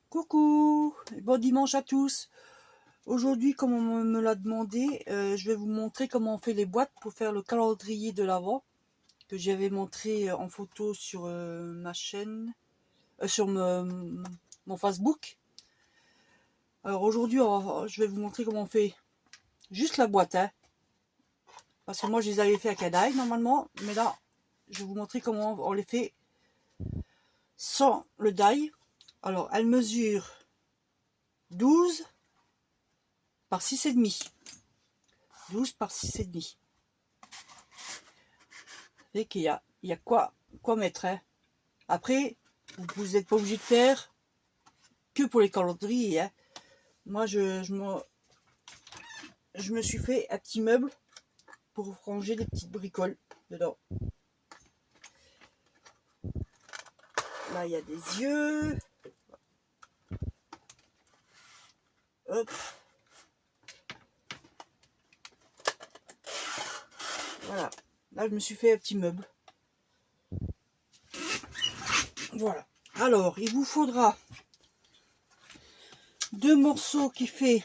Coucou, bon dimanche à tous. Aujourd'hui, comme on me l'a demandé, je vais vous montrer comment on fait les boîtes pour faire le calendrier de l'Avent que j'avais montré en photo sur ma chaîne, sur mon Facebook. Alors aujourd'hui, je vais vous montrer comment on fait juste la boîte, hein, parce que moi je les avais fait à Cadaille normalement, mais là je vais vous montrer comment on les fait sans le die. Alors elle mesure 12 par 6,5. 12 par 6,5. Vous voyez qu'il y a quoi mettre. Hein. Après, vous n'êtes pas obligé de faire que pour les calendriers. Hein. Moi, je me suis fait un petit meuble pour ranger des petites bricoles dedans. Là, il y a des yeux. Hop. Voilà. Là, je me suis fait un petit meuble. Voilà. Alors, il vous faudra 2 morceaux qui fait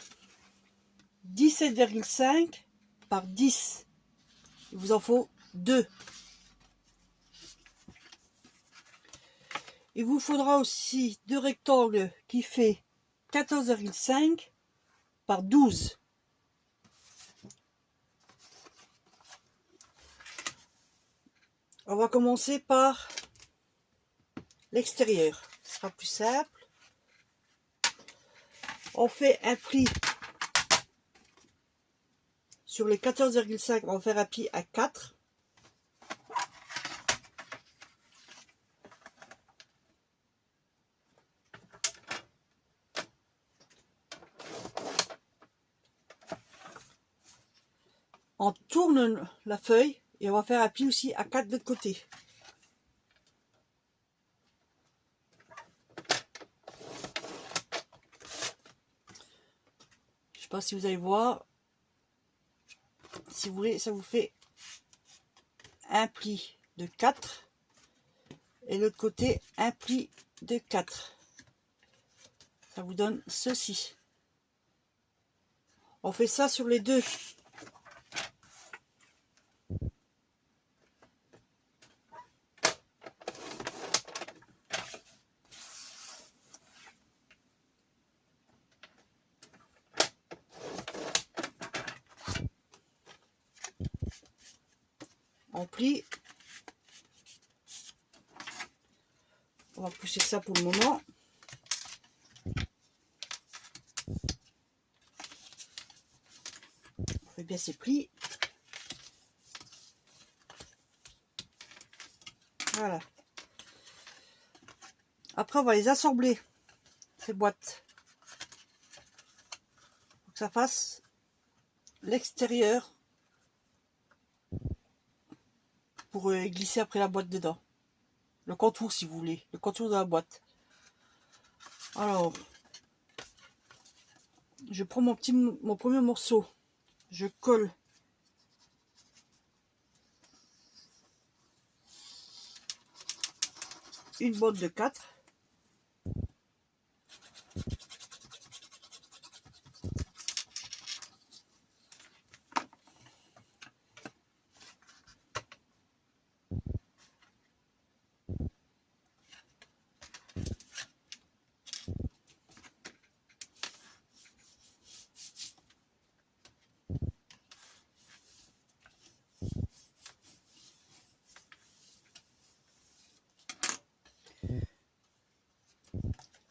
17,5 par 10. Il vous en faut 2. Il vous faudra aussi 2 rectangles qui fait 14,5 par 12. On va commencer par l'extérieur. Ce sera plus simple. On fait un pli sur les 14,5. On va faire un pli à 4. On tourne la feuille et on va faire un pli aussi à 4 de l'autre côté. Je ne sais pas si vous allez voir. Si vous voulez, ça vous fait un pli de 4 et l'autre côté un pli de 4. Ça vous donne ceci. On fait ça sur les deux. On plie. On va pousser ça pour le moment. On fait bien ses plis. Voilà. Après, on va les assembler, ces boîtes. Pour que ça fasse l'extérieur pour glisser après la boîte dedans. Le contour, si vous voulez. Le contour de la boîte. Alors, je prends mon premier morceau. Je colle une boîte de 4.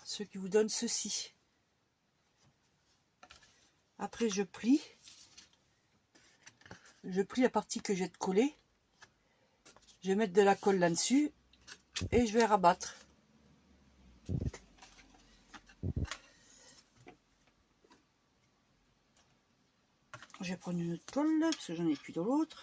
Ce qui vous donne ceci. Après, je plie la partie que j'ai de coller. Je vais mettre de la colle là-dessus et je vais rabattre. Je vais prendre une autre colle parce que j'en ai plus de l'autre.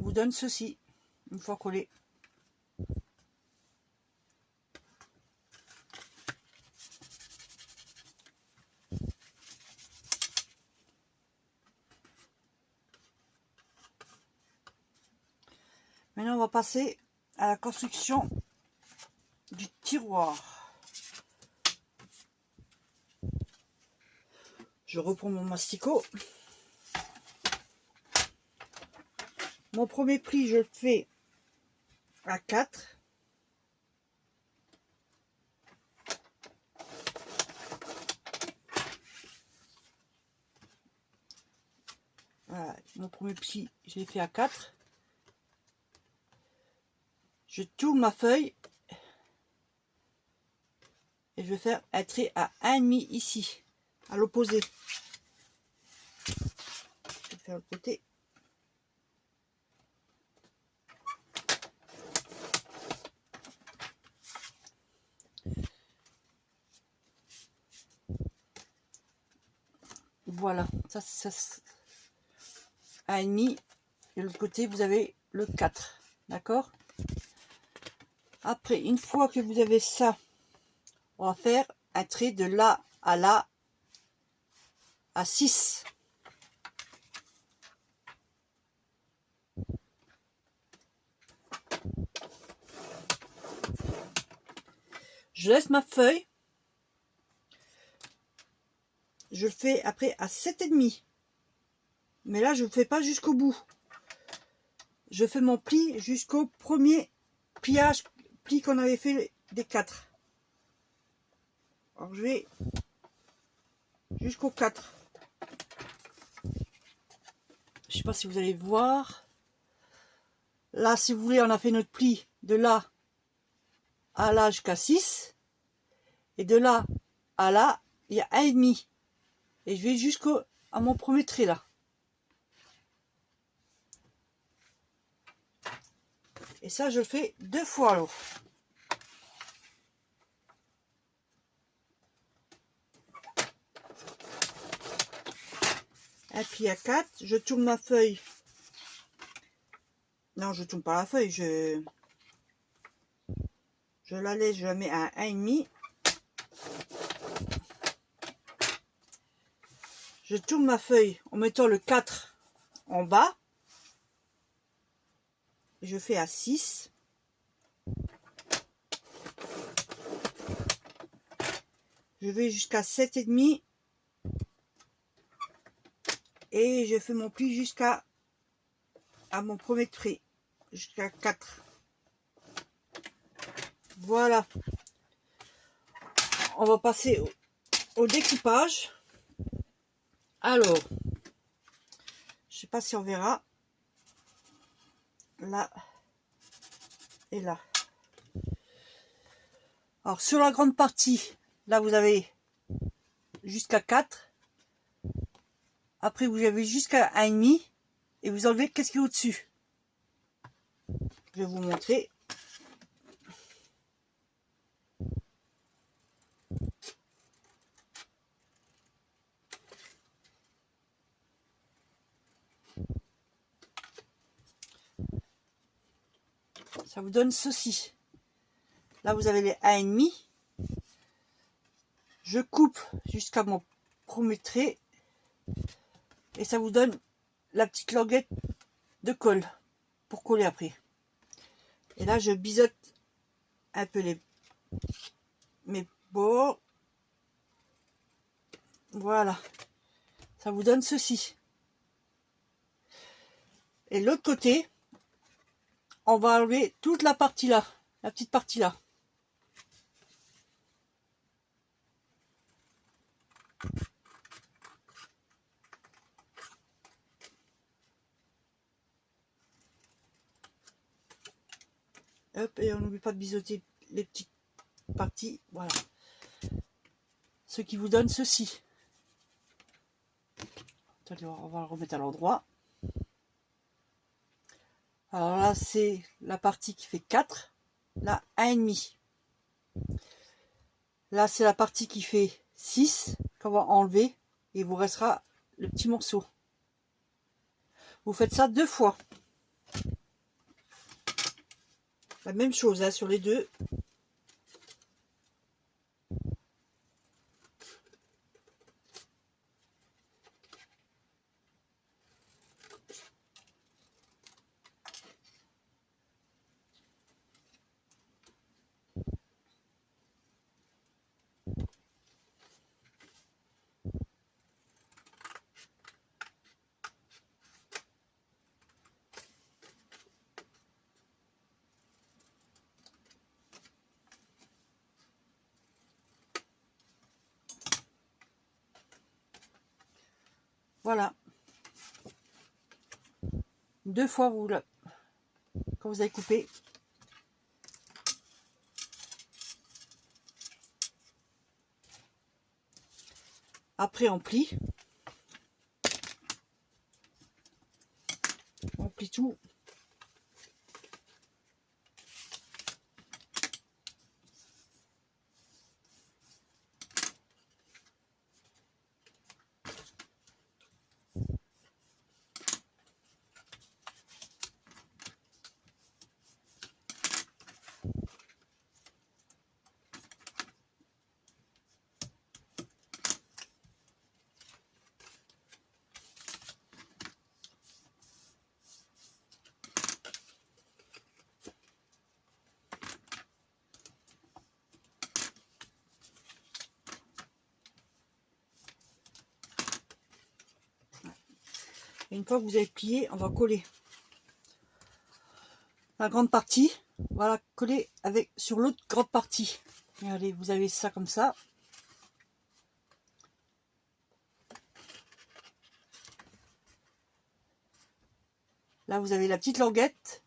vous donne ceci, une fois collé. Maintenant, on va passer à la construction du tiroir. Je reprends mon masticot. Mon premier pli, je le fais à 4. Voilà, mon premier pli, je l'ai fait à 4. Je tourne ma feuille et je vais faire un trait à 1,5 ici, à l'opposé. Je vais faire le côté. Voilà, ça 1,5 et l'autre côté vous avez le 4, d'accord. Après, une fois que vous avez ça, on va faire un trait de là à là à 6. Je laisse ma feuille. Je le fais après à 7,5. Mais là, je ne fais pas jusqu'au bout. Je fais mon pli jusqu'au premier pliage, pli qu'on avait fait des 4. Alors, je vais jusqu'au 4. Je sais pas si vous allez voir. Là, si vous voulez, on a fait notre pli de là à là jusqu'à 6. Et de là à là, il y a 1,5. Et je vais jusqu'à mon premier trait là. Et ça, je le fais 2 fois alors. Un pli à 4. Je tourne ma feuille. Non, je tourne pas la feuille. Je la laisse, je la mets à 1,5. Je tourne ma feuille en mettant le 4 en bas. Je fais à 6. Je vais jusqu'à 7,5. Et je fais mon pli jusqu'à mon premier trait. Jusqu'à 4. Voilà. On va passer au découpage. Alors, je sais pas si on verra. Là et là. Alors, sur la grande partie, là, vous avez jusqu'à 4. Après, vous avez jusqu'à 1,5. Et vous enlevez qu'est-ce qui est au-dessus. Je vais vous montrer. Ça vous donne ceci. Là, vous avez les 1,5. Je coupe jusqu'à mon premier trait. Et ça vous donne la petite languette de colle pour coller après. Et là, je biseaute un peu mes bords. Voilà. Ça vous donne ceci. Et l'autre côté, on va enlever toute la partie là, la petite partie là. Hop, et on n'oublie pas de biseauter les petites parties. Voilà. Ce qui vous donne ceci. Attendez, on va le remettre à l'endroit. Alors là, c'est la partie qui fait 4. Là, 1,5. Là, c'est la partie qui fait 6 qu'on va enlever. Et il vous restera le petit morceau. Vous faites ça 2 fois. La même chose hein, sur les deux. Voilà. Deux fois quand vous avez coupé. Après on plie. On plie tout. Et une fois que vous avez plié, on va coller la grande partie. Voilà, coller avec sur l'autre grande partie. Regardez, vous avez ça comme ça. Là, vous avez la petite languette.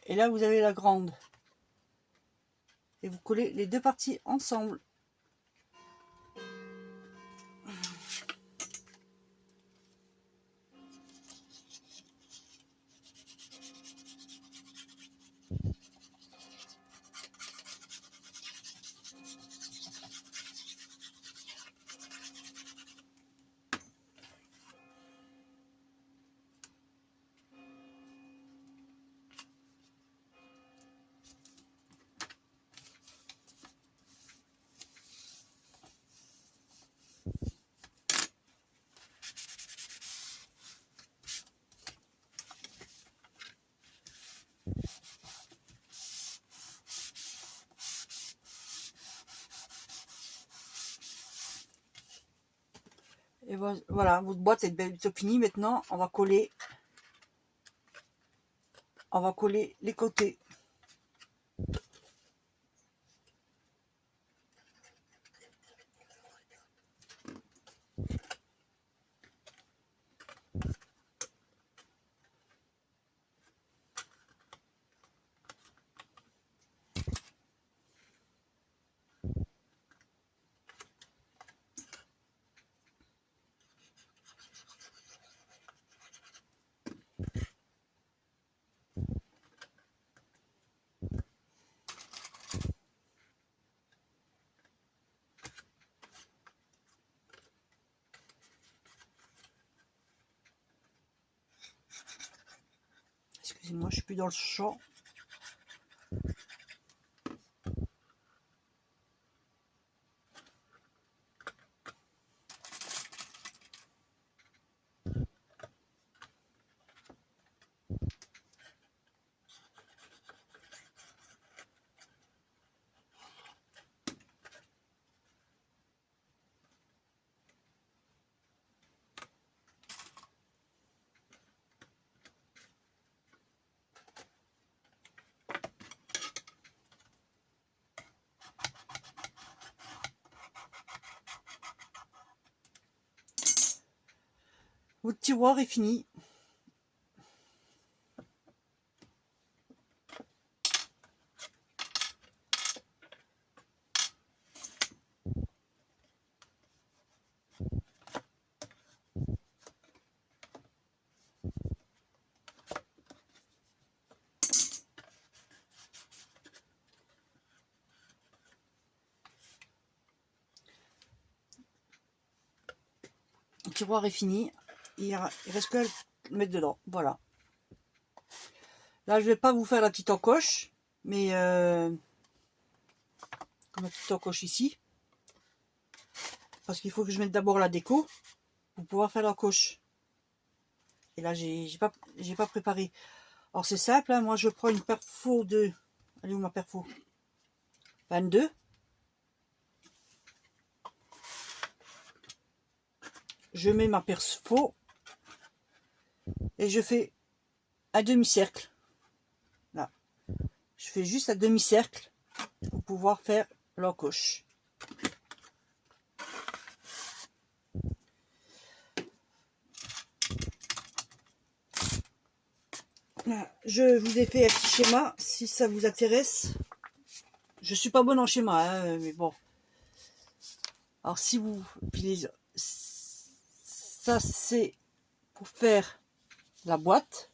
Et là, vous avez la grande. Et vous collez les deux parties ensemble. Et voilà, votre boîte est bientôt finie. Maintenant, on va coller les côtés. Excusez-moi, je suis plus dans le champ. Votre tiroir est fini. Le tiroir est fini. Il reste que à le mettre dedans. Voilà. Là, je vais pas vous faire la petite encoche. mais comme la petite encoche ici, parce qu'il faut que je mette d'abord la déco pour pouvoir faire l'encoche. Et là, j'ai pas préparé. Alors c'est simple, hein, moi je prends une perfo de, allez où ma perfo, 22. Je mets ma perfo et je fais un demi-cercle. Là, je fais juste un demi-cercle pour pouvoir faire l'encoche. Je vous ai fait un petit schéma si ça vous intéresse. Je suis pas bonne en schéma, hein, mais bon. Alors si vous, ça c'est pour faire la boîte.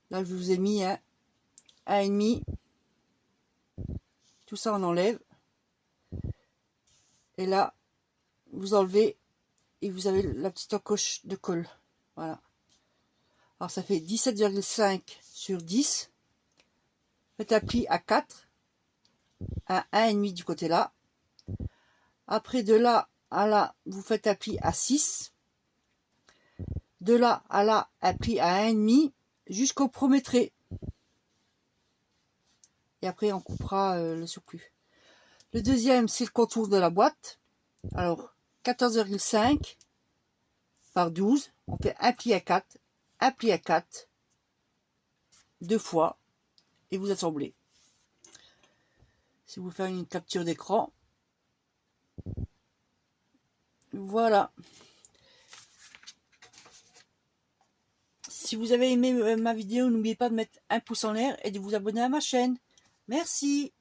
Là je vous ai mis un 1,5. Tout ça on enlève. Et là vous enlevez et vous avez la petite encoche de colle. Voilà. Alors ça fait 17,5 sur 10. Faites un pli à 4. Un 1,5 du côté là. Après de là à là, vous faites un pli à 6. De là à là, un pli à 1,5 jusqu'au premier trait. Et après on coupera le surplus. Le deuxième c'est le contour de la boîte. Alors 14,5 par 12. On fait un pli à 4. Un pli à 4. 2 fois. Et vous assemblez. Si vous faites une capture d'écran. Voilà. Si vous avez aimé ma vidéo, n'oubliez pas de mettre un pouce en l'air et de vous abonner à ma chaîne. Merci.